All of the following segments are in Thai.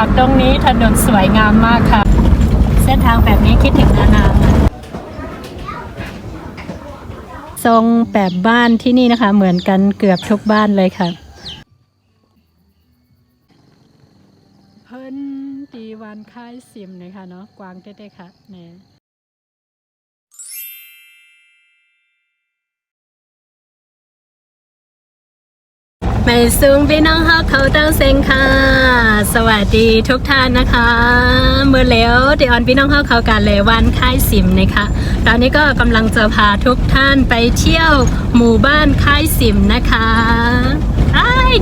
จากตรงนี้ถนนสวยงามมากค่ะเส้นทางแบบนี้คิดถึงนานๆทรงแบบบ้านที่นี่นะคะเหมือนกันเกือบทุกบ้านเลยค่ะเพิ่นตีวันค่ายซิมเลยค่ะเนาะกวางเต้ๆค่ะเนี่ยไม่สูงพี่น้องเขาตั้งเซงค่ะสวัสดีทุกท่านนะคะเมื่อแล้วเดี๋ยวพี่น้องเขาการเลวันค่ายสิมนะคะตอนนี้ก็กำลังจะพาทุกท่านไปเที่ยวหมู่บ้านค่ายสิมนะคะ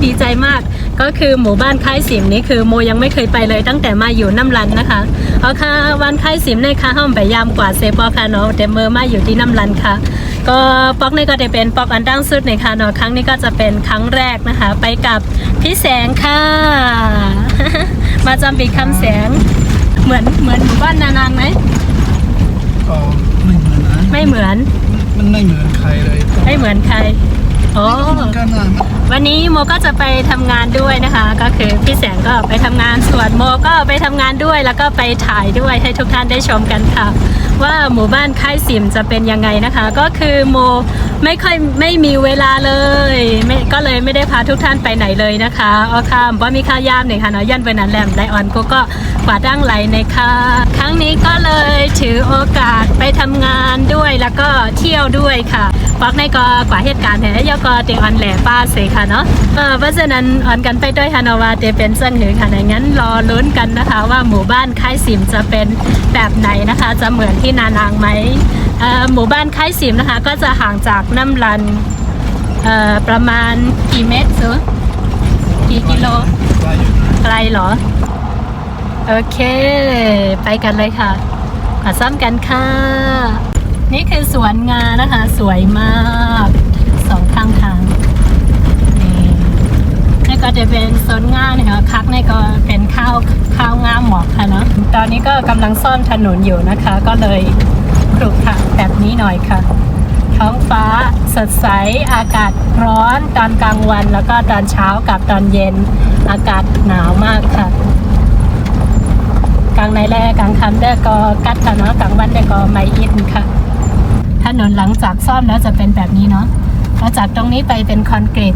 ดีใจมากก็คือหมู่บ้านค่ายสิมนี้คือโมยังไม่เคยไปเลยตั้งแต่มาอยู่น้ำรันนะคะเอาค่ะวันค่ายสิมในค่ะห้องไปยามกว่าเซปอค่ะเนาะแต่เมื่อมาอยู่ที่น้ำรันค่ะก็ป๊อกนี่ก็จะเป็นป๊อกอันดั้งสุดในค่ะเนาะครั้งนี้ก็จะเป็นครั้งแรกนะคะไปกับพี่แสงค่ะ มาจำปีคำแสงเหมือนหมู่บ้านนานางไหมก็ไม่เหมือนนะไม่เหมือนมันไม่เหมือนใครเลยไม่เหมือนใครโอ้กันนะวันนี้โมก็จะไปทำงานด้วยนะคะก็คือพี่แสงก็ไปทำงานส่วนโมก็ไปทำงานด้วยแล้วก็ไปถ่ายด้วยให้ทุกท่านได้ชมกันค่ะว่าหมู่บ้านค่ายสิมจะเป็นยังไงนะคะก็คือโมไม่มีเวลาเลยก็เลยไม่ได้พาทุกท่านไปไหนเลยนะคะเอาค่ะว่ามีค่ายามหนึ่งค่ะเนาะยันเบอร์นันแลมไลออนก็กวาดดั้งไหลในค่ะครั้งนี้ก็เลยถือโอกาสไปทำงานด้วยแล้วก็เที่ยวด้วยค่ะปักในก็กว่าเหตุการณ์แห่ยก็เตออนแหล่ป้าเสค่ะเนาะเพราะฉะนั้นออนกันไปด้วยฮานาวาเตเป็นเส้นหือค่ะในงั้นรอลุ้นกันนะคะว่าหมู่บ้านค่ายสิมจะเป็นแบบไหนนะคะจะเหมือนที่นานางไหมหมู่บ้านค่ายสิมนะคะก็จะห่างจากน้ำรันประมาณกี่เมตรซื้อกี่กิโลไกลเหรอโอเคไปกันเลยค่ะขอซ้ำกันค่ะนี่คือสวนงานะคะสวยมากสองข้างทางนี่ก็จะเป็นสวนงานะคะคักนี่ก็เป็นข้าวงาหมอกค่ะเนาะตอนนี้ก็กำลังซ่อมถนนอยู่นะคะก็เลยขรุขระแบบนี้หน่อยค่ะท้องฟ้าสดใสอากาศร้อนตอนกลางวันแล้วก็ตอนเช้ากับตอนเย็นอากาศหนาวมากค่ะกลางในแรกกลางคันได้ก็กัดค่ะเนาะกลางวันได้ก็ไม่อินค่ะถนนหลังจากซ่อมแล้วจะเป็นแบบนี้เนาะแล้วจากตรงนี้ไปเป็นคอนกรีต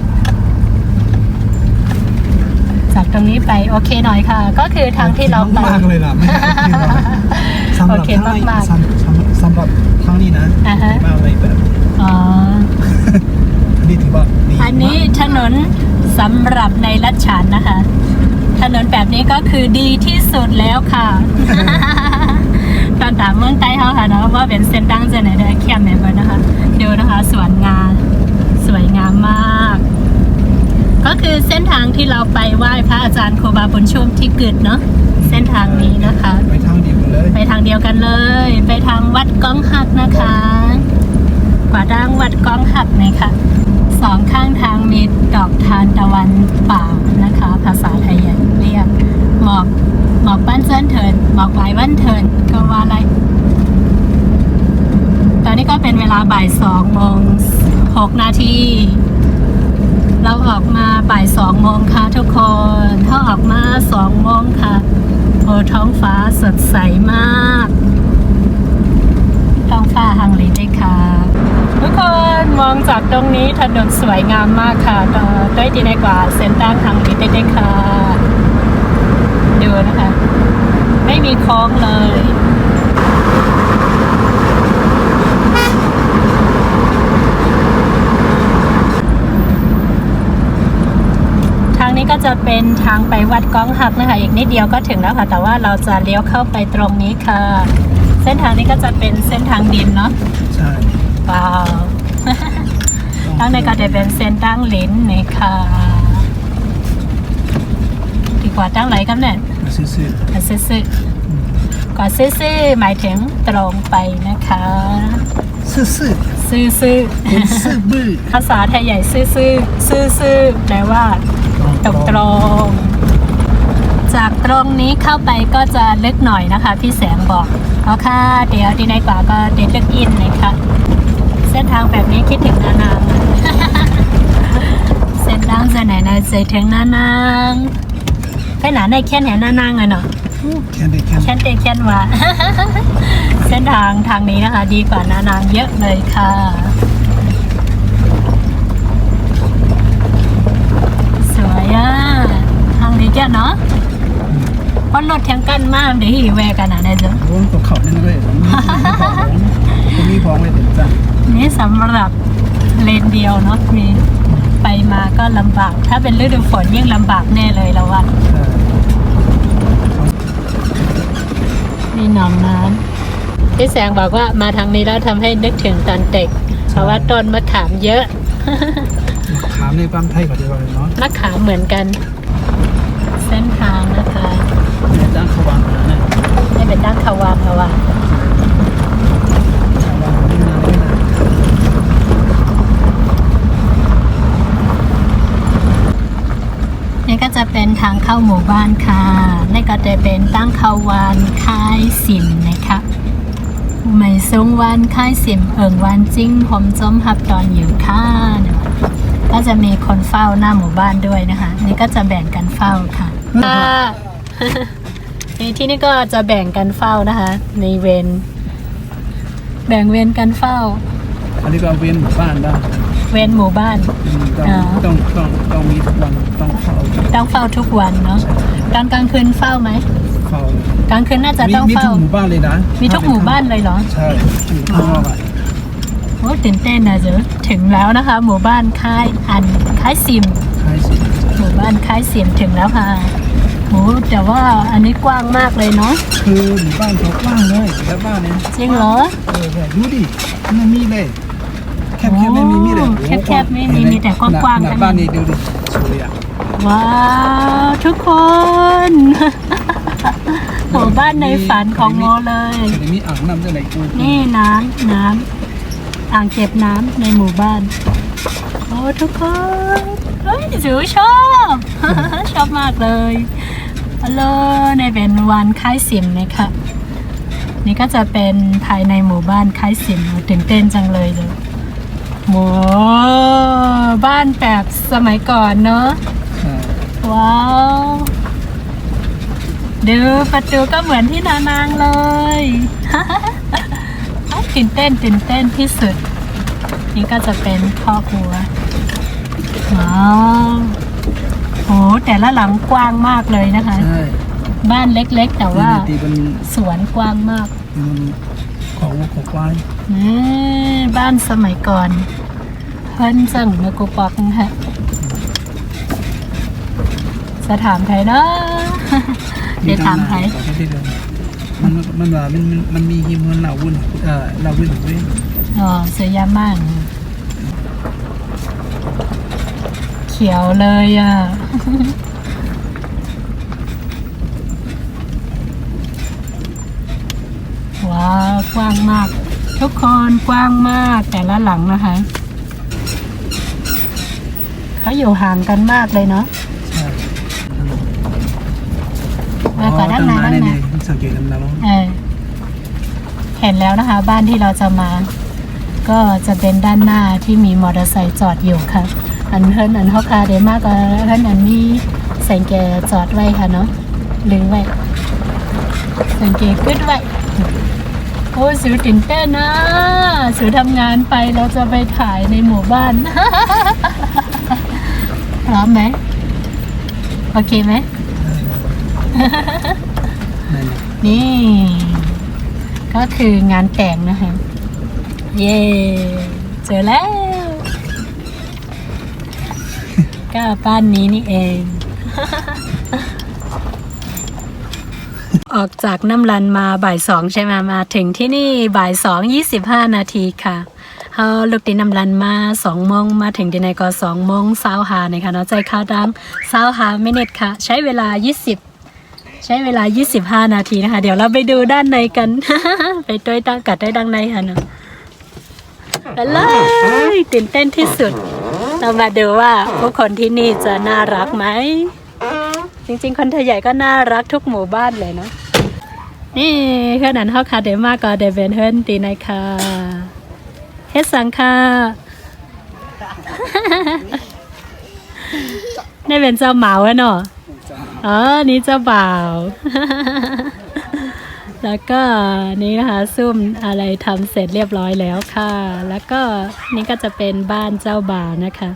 จากตรงนี้ไปโอเคหน่อยค่ะก็คือทางที่เราไปมากเลยล่ะไม่โอเคมากสำหรับทางนี้นะมากเลยแบบอันนี้ถือว่าอันนี้ถนนสำหรับในรัชฉานนะคะถนนแบบนี้ก็คือดีที่สุดแล้วค่ะ ตอนถามเมืองใต้เขาค่ะนะว่าเป็นเส้นตั้งจะไหนได้แคบไหนบ้างนะคะดูนะคะสวนงานสวยงามมากก็คือเส้นทางที่เราไปไหว้พระอาจารย์ครูบาบุญชุ่มที่กึดเนาะเส้นทางนี้นะคะไปทางเดียวกันเลยไปทางเดียวกันเลยไปทางวัดก้องหักนะคะกว่าดังวัดก้องหักนี่ค่ะสองข้างทางมีดอกทานตะวันป่านะคะภาษาไทยเรียกหมอกบ้านเซินเถินหมอกไว้บ้านเถินก็ว่าอะไรตอนนี้ก็เป็นเวลาบ่าย2:06เราออกมาบ่าย2:00ค่ะทุกคนถ้าออกมา2:00ค่ะโอ้ท้องฟ้าสดใสมากท้องฟ้าฮังเลได้ค่ะทุกคนมองจากตรงนี้ถนนสวยงามมากค่ะด้วยดีในกว่าเส้นตั้งฮังเลได้ค่ะดูนะคะไม่มีโค้งเลยทางนี้ก็จะเป็นทางไปวัดก้องหักนะคะอีกนิดเดียวก็ถึงแล้วค่ะแต่ว่าเราจะเลี้ยวเข้าไปตรงนี้ค่ะเส้นทางนี้ก็จะเป็นเส้นทางดินเนาะใช่ว้าวทางนี้ก็จะเป็นเส้นตั้งลิ้นนี่ค่ะดีกว่าตั้งไหนครับเนี่ยซื่อๆก่อนซื่อๆหมายถึงตรงไปนะคะซื่อภาษาไทยใหญ่ซื่อแปลว่าตรงจากตรงนี้เข้าไปก็จะลึกหน่อยนะคะพี่แสงบอกเอาค่ะเดี๋ยวดีในกว่าก็เด็ดลึกอินเลยค่ะเส้นทางแบบนี้คิดถึงนานๆเส้นทางจะไหนนะใจถึงนานๆ ไปหนาในแค่แหนนางอะเนาะ แค่เด็กแค่ แค่เตะแค่ว่า เส้นทางนี้นะคะ ดีกว่านานางเยอะเลยค่ะ สวยอ่ะทางนี้แกเนาะเพราะรถแข่งกันมากเดี๋ยวหิวแวกันนะเนี่ยจ้ะ โอ้ยตัวเขาเนี่ยเลยมีพร้อมเลยถึงจ้ะ นี่สำหรับเลนเดียวเนาะมีไปมาก็ลำบาก ถ้าเป็นฤดูฝนยิ่งลำบากแน่เลยละวันนี่หนองน้ำพี่แสงบอกว่ามาทางนี้แล้วทำให้นึกถึงตอนเด็กเพราะว่าต้นมะขามเยอะ ถามในความไทยก่อนดีกว่าเนาะ มะขามเหมือนกัน เส้นทางนะคะ ในด้านขวางนะเนี่ย นี่เป็นด้านขวางแล้วว่ะ ขวางนี่นะนี่นะ นี่ก็จะเป็นทางเข้าหมู่บ้านค่ะนี่ก็จะเป็นตั้งเขาวานค่ายสิมนะคะไม่ทรงวานค่ายสิมวานจิ้งผมจมหับตอนอยู่ค่าเนี่ยก็จะมีคนเฝ้าหน้าหมู่บ้านด้วยนะคะ นี่ก็จะแบ่งกันเฝ้าค่ะ ที่นี่ก็จะแบ่งกันเฝ้านะคะ ในเวรแบ่งเวรกันเฝ้า อันนี้ก็เวียนหมู่บ้านได้ เวรหมู่บ้าน ต้องมีทุกวันต้องเฝ้า ต้องเฝ้าทุกวันเนาะตอนกลางคืนเฝ้าไหม เฝ้าก ลางคืนน่าจะต้อง มีทุ เฝ้าก หมู่บ้านเลยนะ มีทุกหมู่บ้านเลยเหรอ ใช่อยู่ข้างนอกอ่ะ โอ้ตื่นเต้นนะเจ๊ถึงแล้วนะคะ หมู่บ้านค่ายซิม ใช่สิ หมู่บ้านค่ายซิมถึงแล้วค่ะโอ้แต่ว่าอันนี้กว้างมากเลยเนาะ คือหมู่บ้านเขากว้างเลยแต่บ้านเนี่ย จริงเหรอ ดูดิไม่มีเลยแคบๆไม่มีเลย แคบๆไม่มีมีแต่กว้างๆ หน้าบ้านนี้ดูดิสวยอ่ะ ว้าวทุกคน หมู่บ้านในฝันของโมเลย เดี๋ยวมีอ่างน้ำด้วยไหนกู นี่น้ำอ่างเก็บน้ำในหมู่บ้าน โอ้ทุกคนเฮ้ยจิ๋วชอบ ชอบมากเลยฮัลโหลในเป็นวันค่ายสิมนะคะนี่ก็จะเป็นภายในหมู่บ้านค่ายสิมตื่นเต้นจังเลยเลยหมู่บ้านแบบสมัยก่อนเนอะว้าวดูประตูก็เหมือนที่นานางเลย ตื่นเต้นที่สุดนี่ก็จะเป็นครอบครัวว้าวโหแต่ละหลังกว้างมากเลยนะคะ ใช่ บ้านเล็กๆแต่ว่า ตีเป็น สวนกว้างมาก ของควาย นี่บ้านสมัยก่อนเพิ่นจังเมื่อกูปอกฮะจะถามใครเนาะ เดี๋ยวถามใคร มันมีหิมะเหล่าวุ่นเหล่าวุ่นเว้ย อ๋อเสียยามากเขียวเลยอ่ะ ว้าวกว้างมาก ทุกคนกว้างมากแต่ละหลังนะคะเขาอยู่ห่างกันมากเลยเนาะ ใช่ มาก่อนด้านในสังเกตแล้ว เห็นแล้วนะคะ บ้านที่เราจะมา ก็จะเป็นด้านหน้าที่มีมอเตอร์ไซค์จอดอยู่ค่ะ อันเขาคาเดมากกว่าอันมีแสงแกจอดไว้ค่ะเนาะลึงไว้แสงแกขึ้นไว้โอ้สิวตื่นเต้นนะสิวทำงานไปเราจะไปถ่ายในหมู่บ้าน พร้อมไหมโอเคไหม นี่ก็คืองานแต่งนะคะ เย่เจอแล้ว ก็บ้านนี้นี่เอง ออกจากน้ำรันมาบ่ายสองใช่ไหมมาถึงที่นี่บ่าย2:25 ค่ะเขาลุกตีน้ำรันมา2 โมงมาถึงที่ไหนก็2:25นะคะเนาะใจค่าดัง25 มินิทค่ะใช้เวลา25 นาทีนะคะเดี๋ยวเราไปดูด้านในกัน ไปด้วยตั้งกัดได้ดังในค่ะเนาะไปเลยตื่นเต้นที่สุดเรามาดูว่าผู้คนที่นี่จะน่ารักไหมจริงๆคนไทยใหญ่ก็น่ารักทุกหมู่บ้านเลยเนาะนี่ขนาดเขาคาเดมากก็เดเวนเฮิร์นตีในค่ะเฮ็ดสังค่ะ ได้เป็นเจ้าหมาเนาะ อ๋อนี่เจ้าบ่าว แล้วก็นี่นะคะซุ่มอะไรทำเสร็จเรียบร้อยแล้วค่ะ แล้วก็นี่ก็จะเป็นบ้านเจ้าบ่าวนะคะ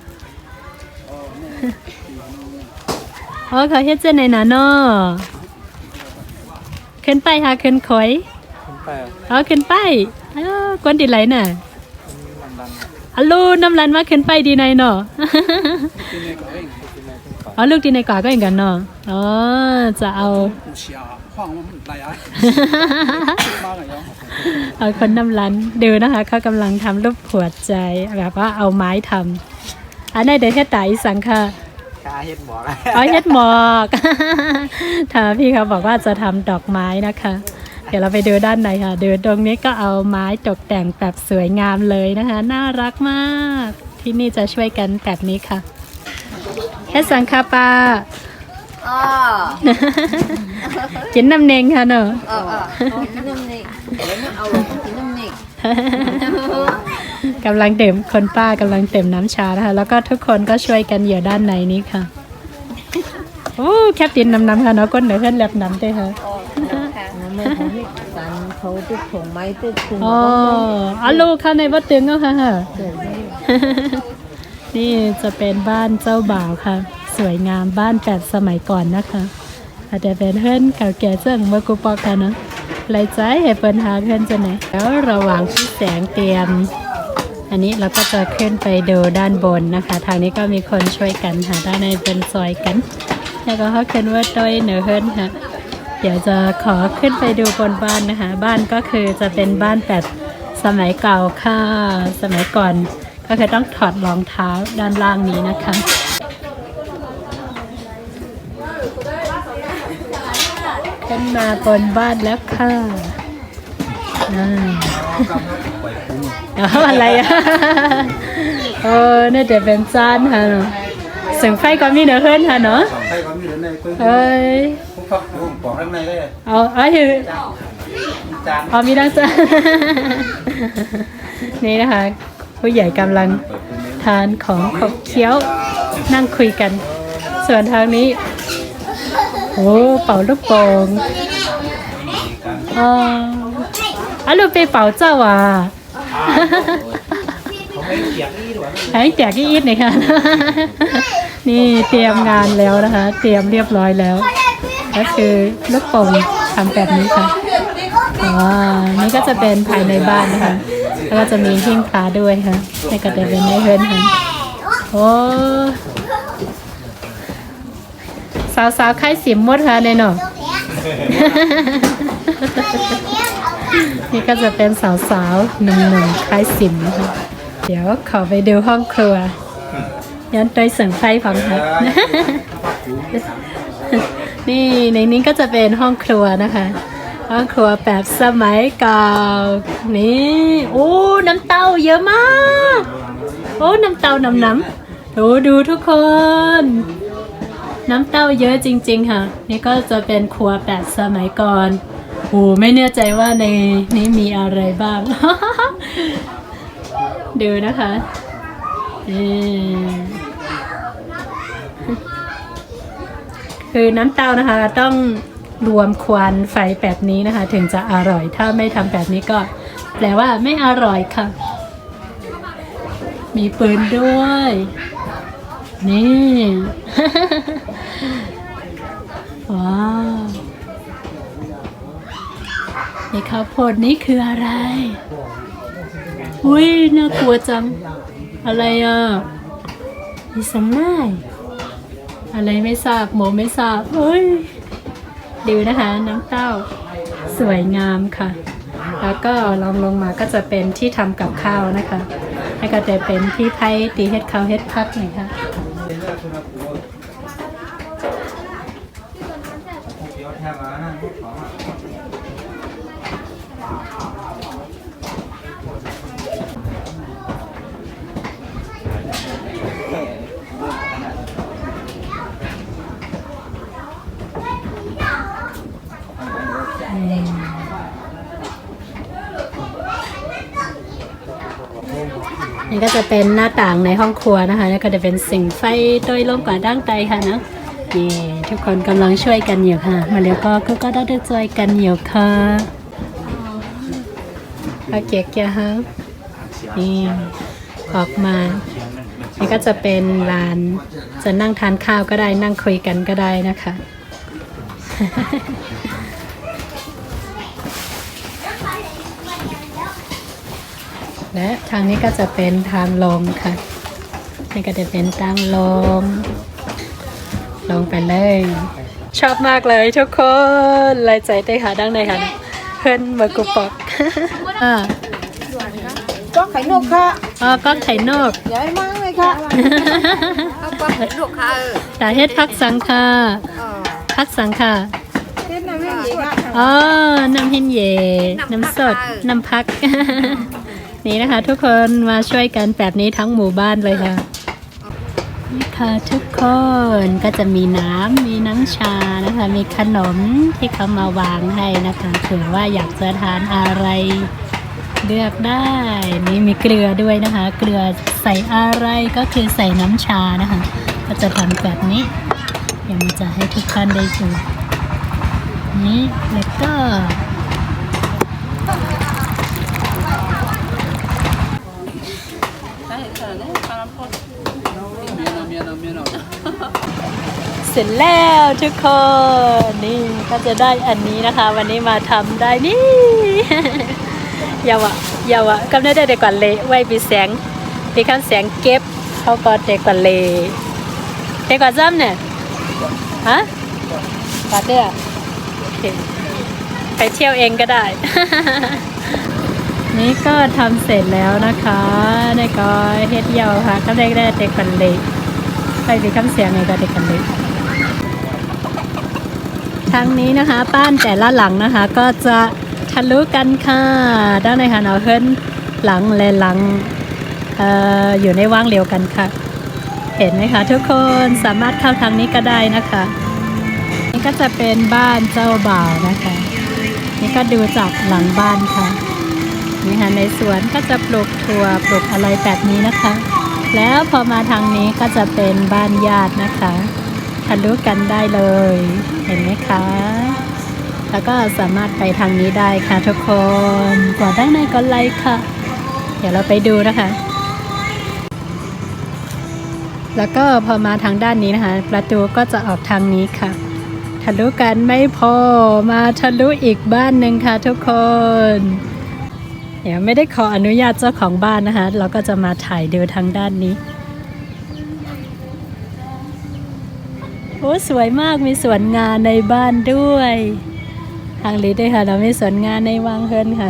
อ๋อเขาเฮ็ดเจนไหนนะเนาะขึ้นไปค่ะขึ้นคอยอ๋อขึ้นไปกวนดีไหลน่ะอัลลูน้ำรันมาขึ้นไปดีไหนเนาะ อ๋อลูกดีในกว่าก็อย่างกันเนาะอ๋อจะเอา เอาคนน้ำรันดูนะคะเขากำลังทำรูปหัวใจแบบว่าเอาไม้ทำอันนี้เดี๋ยวเฮ็ดตาอีสังค่ะเฮ็ดหมอกอ๋อเฮ็ดหมอกถ้าพี่เขาบอกว่าจะทำดอกไม้นะคะเดี๋ยวเราไปดูด้านในค่ะดูตรงนี้ก็เอาไม้ตกแต่งแบบสวยงามเลยนะคะน่ารักมากที่นี่จะช่วยกันแบบนี้ค่ะเฮ็ดสังคาปากินน้ำเนงค่ะเนอะกินน้ำเนงเอาลงกินน้ำเนงกำลังเต็มคนป้ากำลังเต็มน้ำชานะคะแล้วก็ทุกคนก็ช่วยกันอยู่ด้านในนี้ค่ะโอ้แคปตินน้ำค่ะเนาะก้นเหนือขึ้นแลบน้ำได้ค่ะเขาตึกผงไม้ตึกถุงอ๋อลูกค่ะในวัดตึงก็ค่ะนี่จะเป็นบ้านเจ้าบ่าวค่ะสวยงามบ้านแบบสมัยก่อนนะคะอาจจะเป็นเพื่อนเก่าแก่เจ้าเมื่อกูปอกค่ะเนาะไรใจให้เปิดหาเพื่อนจะไหนแล้วระหว่างที่แสงเตรียมอันนี้เราก็จะขึ้นไปดูด้านบนนะคะทางนี้ก็มีคนช่วยกันค่ะด้านในเป็นซอยกันแล้วก็เขาขึ้นว่าต้อยเหนือเพื่อนค่ะเดี๋ยวจะขอขึ้นไปดูบนบ้านนะคะบ้านก็คือจะเป็นบ้านแบบสมัยเก่าค่ะสมัยก่อนก็คือต้องถอดรองเท้าด้านล่างนี้นะคะขึ้นมาบนบ้านแล้วค่ะอะไรอ่ะนี่จะเป็นจานค่ะเนาะเสียงไฟก็มีเนื้อเพื่อนค่ะเนาะเอ้ยเอามีดังจานนี่นะคะผู้ใหญ่กำลังทานของขบเคี้ยวนั่งคุยกันส่วนทางนี้โอ้เป่าลูกโป่งลูกไปเป่าเจ้าว่ะให้แจกอีดหน่อยค่ะนี่เตรียมงานแล้วนะคะเตรียมเรียบร้อยแล้วก็คือลูกโป่งทำแบบนี้ค่ะนี่ก็จะเป็นภายในบ้านนะคะแล้วก็จะมีหิ้งพระด้วยค่ะนี่ก็จะเป็นในเฮือนค่ะโอ้สาวๆไข่สิมมดค่ะในหนอนี่ก็จะเป็นสาวๆหนุ่มๆไข่สิมนะคะเดี๋ยวขอไปดูห้องครัวย้อนไปเสียงไฟฟังค่ะนี่ในนี้ก็จะเป็นห้องครัวนะคะห้องครัวแบบสมัยเก่านี่โอ้น้ำเต้าเยอะมากโอ้น้ำเต้าน้ำดูทุกคนน้ำเต้าเยอะจริงๆค่ะนี่ก็จะเป็นครัวแบบสมัยก่อนโอ้ไม่แน่ใจว่าในนี้มีอะไรบ้าง ดูนะคะคือน้ำเต้านะคะต้องรวมควันไฟแบบนี้นะคะถึงจะอร่อยถ้าไม่ทำแบบนี้ก็แปลว่าไม่อร่อยค่ะมีปืนด้วยนี่ ว้าวในข้าวโพดนี้คืออะไรอุ้ยน่ากลัวจังอะไรอ่ะมีสำนักอะไรไม่ทราบหมูไม่ทราบเฮ้ยดูนะคะน้ำเต้าสวยงามค่ะแล้วก็ลงมาก็จะเป็นที่ทำกับข้าวนะคะแล้วก็จะเป็นที่ไผ่ตีเฮ็ดข้าวเฮ็ดพักหน่อยค่ะนี่ก็จะเป็นหน้าต่างในห้องครัวนะคะแล้วก็จะเป็นสิ่งไฟโดยลมกว่าดั้งไตค่ะนะ เย่ทุกคนกำลังช่วยกันอยู่ค่ะมาเร็วก็ได้ช่วยกันอยู่ค่ะโอเคฮะนี่ออกมานี่ก็จะเป็นร้านจะนั่งทานข้าวก็ได้นั่งคุยกันก็ได้นะคะ และทางนี้ก็จะเป็นทางลงค่ะนี่ก็จะเป็นทางลงไปเลยชอบมากเลยทุกคนลายใจได้ค่ะดังในค่ะเพื่อนเบอร์กุปอก có phải nộpค่ะ อ๋อก้อนไข่นก ใหญ่มากเลยค่ะcó phải nộpค่ะ สาเหตุพักสังค่ะพักสังค่ะ thế nào cái gìค่ะ อ๋อน้ำเห็นเย่น้ำสดน้ำพัก นี่นะคะทุกคนมาช่วยกันแบบนี้ทั้งหมู่บ้านเลยค่ะนี่ค่ะทุกคนก็จะมีน้ำชานะคะมีขนมที่เขามาวางให้นะคะถือว่าอยากจะทานอะไรเลือกได้นี่มีเกลือด้วยนะคะเกลือใส่อะไรก็คือใส่น้ำชานะคะก็จะทำแบบนี้เดี๋ยวมันจะให้ทุกท่านได้ดูนี่แล้วก็เสร็จแล้วทุกคนนี่ก็จะได้อันนี้นะคะวันนี้มาทำได้นี่ ยาวะก็ได้กว่าเละไว้ปีแสงปีข้างแสงเก็บเขาก็เด็กกว่าเละเด็กกว่าจ้ำเนี่ยฮะกว่าเด้อโอเคไปเที่ยวเองก็ได้ นี่ก็ทำเสร็จแล้วนะคะนี่ก็เฮ็ดยาวค่ะก็ได้เด็กกว่าเละไปปีข้างแสงไงก็เด็กกว่าเละทางนี้นะคะบ้านแต่ละหลังนะคะก็จะทะลุกันค่ะด้านในค่ะเราเพิ่นหลังและหลังอยู่ในว่างเร็วกันค่ะเห็นไหมคะทุกคนสามารถเข้าทางนี้ก็ได้นะคะนี่ก็จะเป็นบ้านเจ้าบ่าวนะคะนี่ก็ดูจากหลังบ้านค่ะนี่ค่ะในสวนก็จะปลูกถั่วปลูกอะไรแบบนี้นะคะแล้วพอมาทางนี้ก็จะเป็นบ้านญาตินะคะทะลุกันได้เลยเห็นไหมคะแล้วก็สามารถไปทางนี้ได้ค่ะทุกคนกว่าด้านในก็ไลค์ค่ะเดี๋ยวเราไปดูนะคะแล้วก็พอมาทางด้านนี้นะคะประตูก็จะออกทางนี้ค่ะทะลุกันไม่พอมาทะลุอีกบ้านหนึ่งค่ะทุกคนเดี๋ยวไม่ได้ขออนุญาตเจ้าของบ้านนะคะเราก็จะมาถ่ายดูทางด้านนี้โอ้สวยมากมีสวนงานในบ้านด้วยทางนี้ด้วยค่ะเรามีสวนงานในวังเฮิรนค่ะ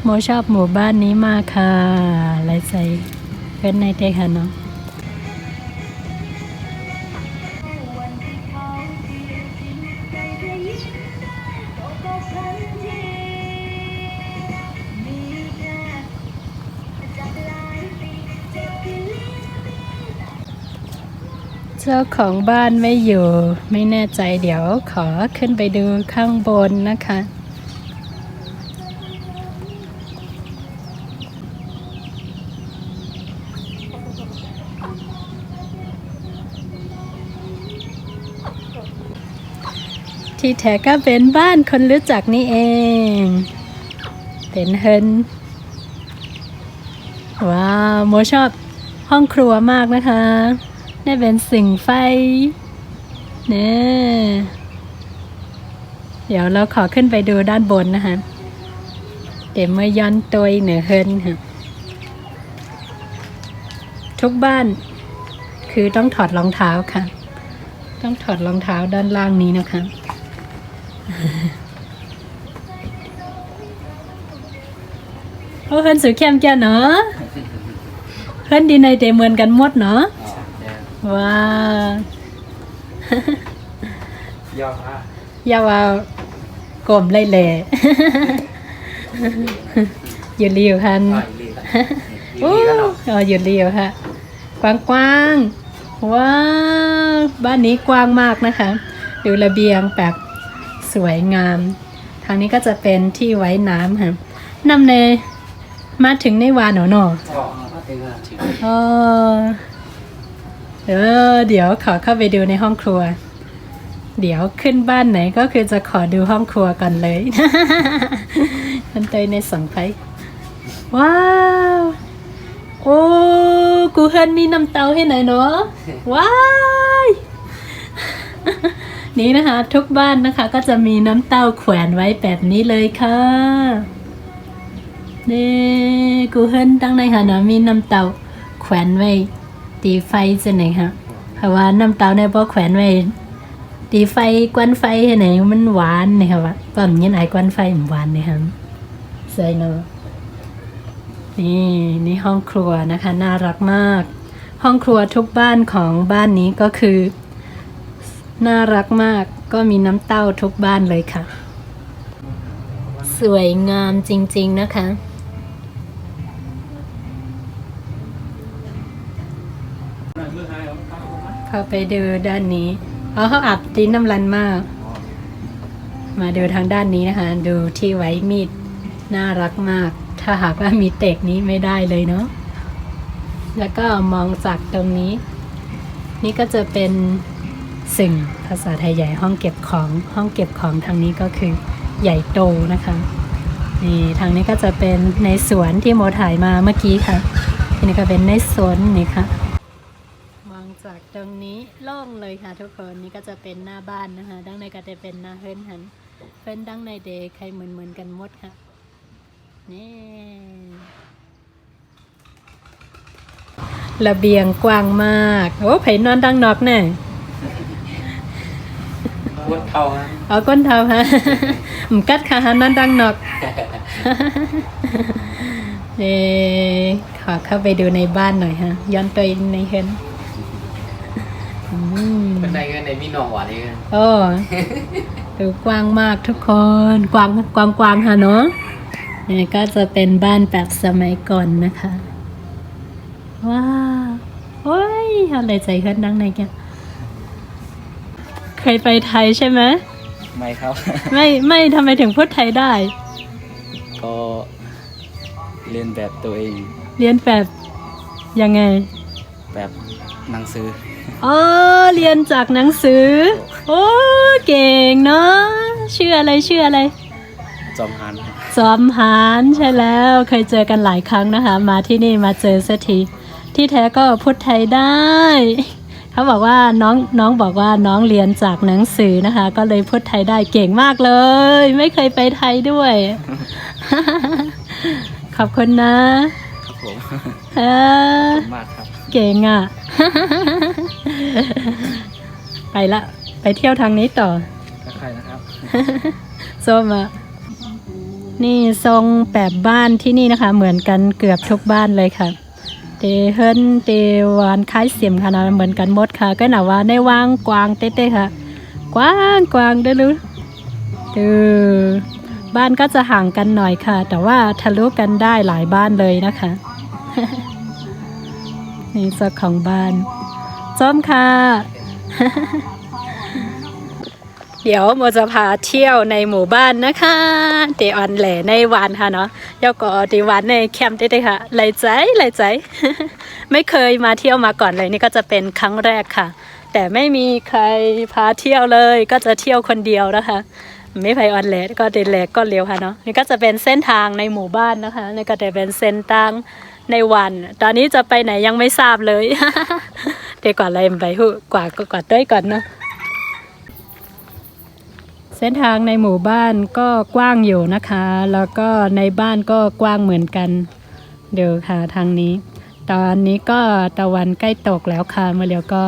โมชอบหมู่บ้านนี้มากค่ะไรใส่เป็นในเตค่ะเนาะเจ้าของบ้านไม่อยู่ไม่แน่ใจเดี๋ยวขอขึ้นไปดูข้างบนนะคะที่แท้ก็เป็นบ้านคนรู้จักนี่เองเป็นเฮิรนว้าวโมชอบห้องครัวมากนะคะนี่เป็นสิ่งไฟเนี่ยเดี๋ยวเราขอขึ้นไปดูด้านบนนะคะเดี๋ยวมาย้อนตัวเหนือเฮิรนค่ะทุกบ้านคือต้องถอดรองเท้าค่ะต้องถอดรองเท้าด้านล่างนี้นะคะ โอ้เพื่อนสุดเข้มแก่เนาะเพื่อนดีในเดเหมือนกันหมดเนาะว้าอย่าว่ากลมเลยแหละอยู่เรียวคันโอ้อยู่เรียวค่ะกว้างๆว้าวบ้านนี้กว้างมากนะคะดูระเบียงแบบสวยงามทางนี้ก็จะเป็นที่ไว้น้ำค่ะนำในมาถึงในวานหนอเดี๋ยวขอเข้าไปดูในห้องครัวเดี๋ยวขึ้นบ้านไหนก็คือจะขอดูห้องครัวก่อนเลยมันเตยในสังไฟว้าวโอ้กูเฮิรนมีน้ำเตาให้ไหนเนาะว้ายนี่นะคะทุกบ้านนะคะก็จะมีน้ำเต้าแขวนไว้แบบนี้เลยค่ะนี่กูเฮิรนตั้งในค่ะเนาะมีน้ำเต้าแขวนไว้ตีไฟจะไหนคะเพราะว่าน้ำเต้าเนี่ยพอแขวนไว้ตีไฟกวนไฟให้ไหนมันหวานเนี่ยค่ะว่าก็มันยันไอกวนไฟมันหวานเนี่ยค่ะสวยเนาะนี่ห้องครัวนะคะน่ารักมากห้องครัวทุกบ้านของบ้านนี้ก็คือน่ารักมากก็มีน้ำเต้าทุกบ้านเลยค่ะสวยงามจริงๆนะคะเข้าไปดูด้านนี้เขาอาบดินน้ำรันมากมาดูทางด้านนี้นะคะดูที่ไว้มีดน่ารักมากถ้าหากว่ามีเตกนี้ไม่ได้เลยเนาะแล้วก็มองจากตรงนี้นี่ก็จะเป็นสิ่งภาษาไทยใหญ่ห้องเก็บของทางนี้ก็คือใหญ่โตนะคะนี่ทางนี้ก็จะเป็นในสวนที่โมถ่ายมาเมื่อกี้ค่ะทีนี้ก็เป็นในสวนนี่ค่ะมองจากตรงนี้โล่งเลยค่ะทุกคนนี่ก็จะเป็นหน้าบ้านนะคะดังในก็จะเป็นหน้าเฮิรนหันเฮิรนดังในเดย์ใครเหมือนกันหมดค่ะนี่ระเบียงกว้างมากโอ้ไผนอนดังนอกแน่ก้นเทาฮะเอาก้นเทาฮะมกัดค่ะฮะนอนดังนอกขอเข้าไปดูในบ้านหน่อยฮะย้อนไปในเฮิรนเป็นในเงินในมีหนองหวานนี่โอ้ดูกว้างมากทุกคนกว้างค่ะเนาะนี่ก็จะเป็นบ้านแบบสมัยก่อนนะคะว้าวโอ้ยอะไรใจเฮิรนดังในแกเคยไปไทยใช่ไหมไม่ครับไม่ทำไมถึงพูดไทยได้ก็เรียนแบบตัวเองเรียนแบบยังไงแบบหนังสืออ๋อเรียนจากหนังสือโอ้เก่งเนาะชื่ออะไรจอมหานใช่แล้วเคยเจอกันหลายครั้งนะคะมาที่นี่มาเจอสักทีที่แท้ก็พูดไทยได้เขาบอกว่าน้องบอกว่าน้องเรียนจากหนังสือนะคะก็เลยพูดไทยได้เก่งมากเลยไม่เคยไปไทยด้วย ขอบคุณนะครับผมมากครับเก่งอ่ะ ไปเที่ยวทางนี้ต่อใครนะครับส้มอ่ะนี่ทรงแบบบ้านที่นี่นะคะเหมือนกันเกือบทุกบ้านเลยค่ะเตเฮิรนเตวานคล้ายเสียมค่ะนะเหมือนกันหมดค่ะก็หนาว่าในวางกวางเต้ๆค่ะกว้างได้รู้บ้านก็จะห่างกันหน่อยค่ะแต่ว่าทะลุกันได้หลายบ้านเลยนะคะ นี่เจ้าของบ้านส้มค่ะ เดี๋ยวโมจะพาเที่ยวในหมู่บ้านนะคะเดออนแหล่ในวันค่ะเนาะแล้วก็ดีวันในแคมป์ได้ค่ะไหลใจ ไม่เคยมาเที่ยวมาก่อนเลยนี่ก็จะเป็นครั้งแรกค่ะแต่ไม่มีใครพาเที่ยวเลยก็จะเที่ยวคนเดียวนะคะไม่ไปออนแหล่ก็เดแหล่ก็เร็วค่ะเนาะนี่ก็จะเป็นเส้นทางในหมู่บ้านนะคะนี่ก็จะเป็นเส้นทางในวันตอนนี้จะไปไหนยังไม่ทราบเลย เดี๋ยวก่อนอะไรไปหูกว่าด้วยก่อนเนาะเส้นทางในหมู่บ้านก็กว้างอยู่นะคะแล้วก็ในบ้านก็กว้างเหมือนกันเดี๋ยวค่ะทางนี้ตอนนี้ก็ตะวันใกล้ตกแล้วค่ะเมื่อเดี๋ยวก็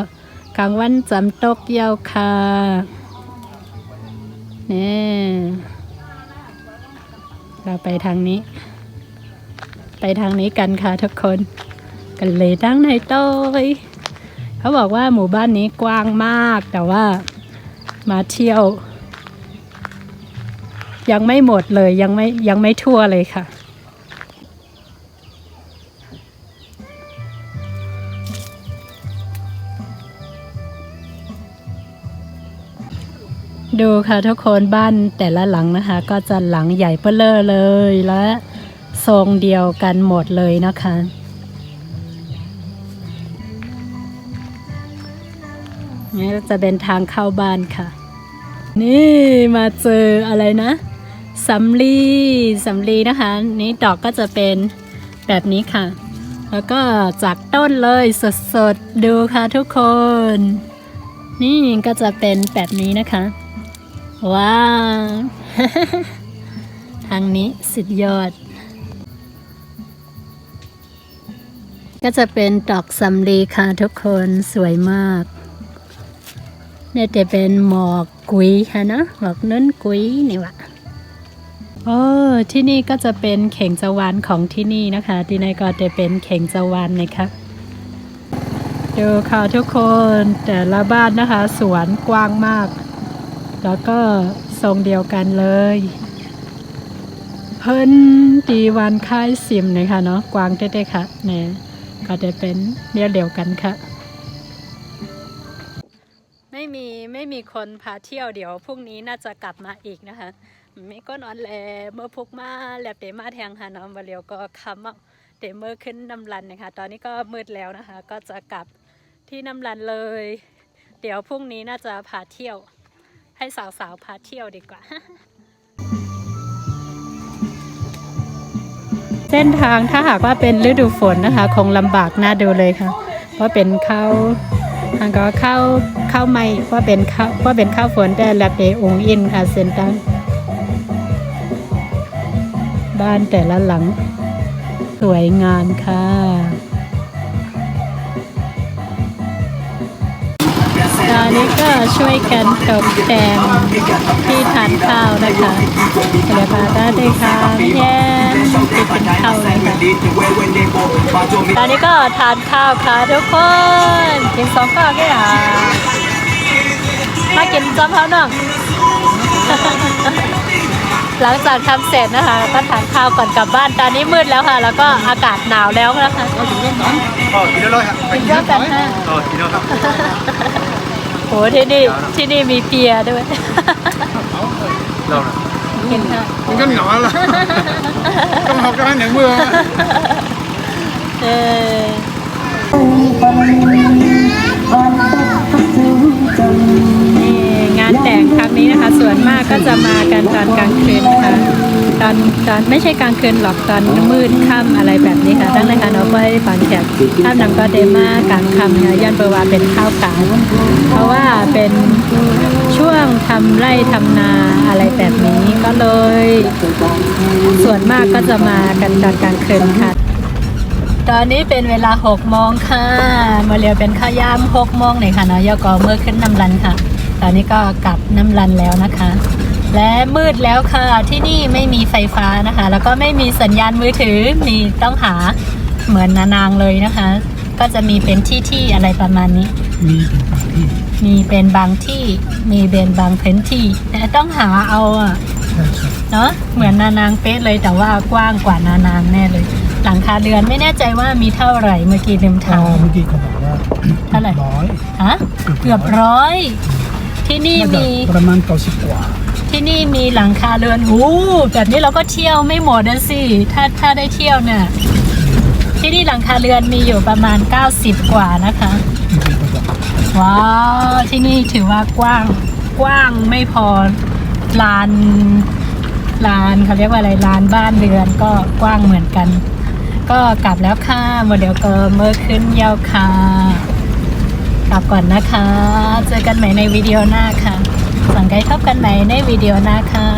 กลางวันจำตกยาวค่ะนี่เราไปทางนี้ ทางนี้กันค่ะทุกคนกันเลยทั้งในโต้ยเขาบอกว่าหมู่บ้านนี้กว้างมากแต่ว่ามาเที่ยวยังไม่หมดเลยยังไม่ทั่วเลยค่ะดูค่ะทุกคนบ้านแต่ละหลังนะคะก็จะหลังใหญ่เบ้อเร่อเลยและทรงเดียวกันหมดเลยนะคะนี่จะเป็นทางเข้าบ้านค่ะนี่มาเจออะไรนะสำลีนะคะนี่ดอกก็จะเป็นแบบนี้ค่ะแล้วก็จากต้นเลยสดๆดูค่ะทุกคนนี่ก็จะเป็นแบบนี้นะคะว้าว ทางนี้สุดยอดก็จะเป็นดอกสำลีค่ะทุกคนสวยมากเนี่ยจะเป็นหมอกกุยค่ะนะหมอกนุ่นกุยนี่วะโอ้ที่นี่ก็จะเป็นเข่งจวานของที่นี่นะคะที่นี่ก็จะเป็นเข่งจวานนะคะดูค่ะทุกคนแต่ละบ้านนะคะสวนกว้างมากแล้วก็ทรงเดียวกันเลยเพิ่นตีวันค่ายซิมนะคะเนาะกว้างได้ค่ะเนี่ยก็จะเป็นเดียวกันค่ะไม่มีคนพาเที่ยวเดี๋ยวพรุ่งนี้น่าจะกลับมาอีกนะคะไม่ก็นอนแลเมื่อพุกมาแลบเตมาแทงค่ะเนาะมาเร็วก็คำเตเมื่อขึ้นน้ำรันนะคะตอนนี้ก็มืดแล้วนะคะก็จะกลับที่น้ำรันเลยเดี๋ยวพรุ่งนี้น่าจะพาเที่ยวให้สาวๆพาเที่ยวดีกว่า เส้นทางถ้าหากว่าเป็นฤดูฝนนะคะคงลำบากน่าดูเลยค่ะเพราะเป็นข้าวไม่เพราะเป็นข้าวฝนแต่ละเปองอินค่ะเส้นทางบ้านแต่ละหลังสวยงามค่ะตอนนี้ก็ช่วยกันตกแต่งที่ทานข้าวนะคะเดี๋ยวพาได้เลยค่ะแย่ที่กินข้าวเลยค่ะตอนนี้ก็ทานข้าวค่ะทุกคนกิน2 ข้าวแค่มากินจอมเท้าหน่อง หลังจากทำเสร็จนะคะก็ทานข้าวก่อนกลับบ้านตอนนี้มืดแล้วค่ะแล้วก็อากาศหนาวแล้วนะคะกินเยอะกันค่ะโหที่นี่มีเปียด้วยเห็นค่ะมันก็เหงาแล้วต้องhọc cái những mưa งานแต่งครั้งนี้นะคะส่วนมากก็จะมากันตอนกลางคืนค่ะตอนไม่ใช่กลางคืนหรอกตอนมืดค่ำอะไรแบบนี้ค่ะตั้งแต่ค่ะเราไปบางแขกข้ามนำก็เดมากลางค่ำนะย้อนเบอร์ว่าเป็นข้าวกลางเพราะว่าเป็นช่วงทำไร่ทำนาอะไรแบบนี้ก็เลยส่วนมากก็จะมากันตอนกลางคืนค่ะตอนนี้เป็นเวลา6 โมงค่ะมาเรียวเป็นข้าวยาม6 โมงเลยค่ะเนาะยกอเมื่อขึ้นน้ำรันค่ะตอนนี้ก็กลับน้ำรันแล้วนะคะและมืดแล้วค่ะที่นี่ไม่มีไฟฟ้านะคะแล้วก็ไม่มีสัญญาณมือถือมีต้องหาเหมือนนางเลยนะคะก็จะมีเป็นที่อะไรประมาณนี้มีเป็นบางที่มีเป็นบางพื้นที่แต่ต้องหาเอาอะเนาะเหมือนนางเป๊ะเลยแต่ว่ากว้างกว่านางแน่เลยหลังคาเรือนไม่แน่ใจว่ามีเท่าไหร่เมื่อกี้ลืมถามเมื่อกี้เขาบอกว่าเท่าไหร่100ฮะเกือบ100ที่นี่มีประมาณ90 กว่าที่นี่มีหลังคาเรือนโอ้แบบนี้เราก็เที่ยวไม่หมดนะสิถ้าได้เที่ยวเนี่ยที่นี่หลังคาเรือนมีอยู่ประมาณ90 กว่านะคะว้าวที่นี่ถือว่ากว้างไม่พอลานเขาเรียกว่าอะไรลานบ้านเรือนก็กว้างเหมือนกันก็กลับแล้วค่ะโมเดลก็เมื่อขึ้นยาวค่ะกลับก่อนนะคะเจอกันใหม่ในวิดีโอหน้าค่ะสั่งไกด์พบกันใหม่ในวิดีโอหน้าค่ะ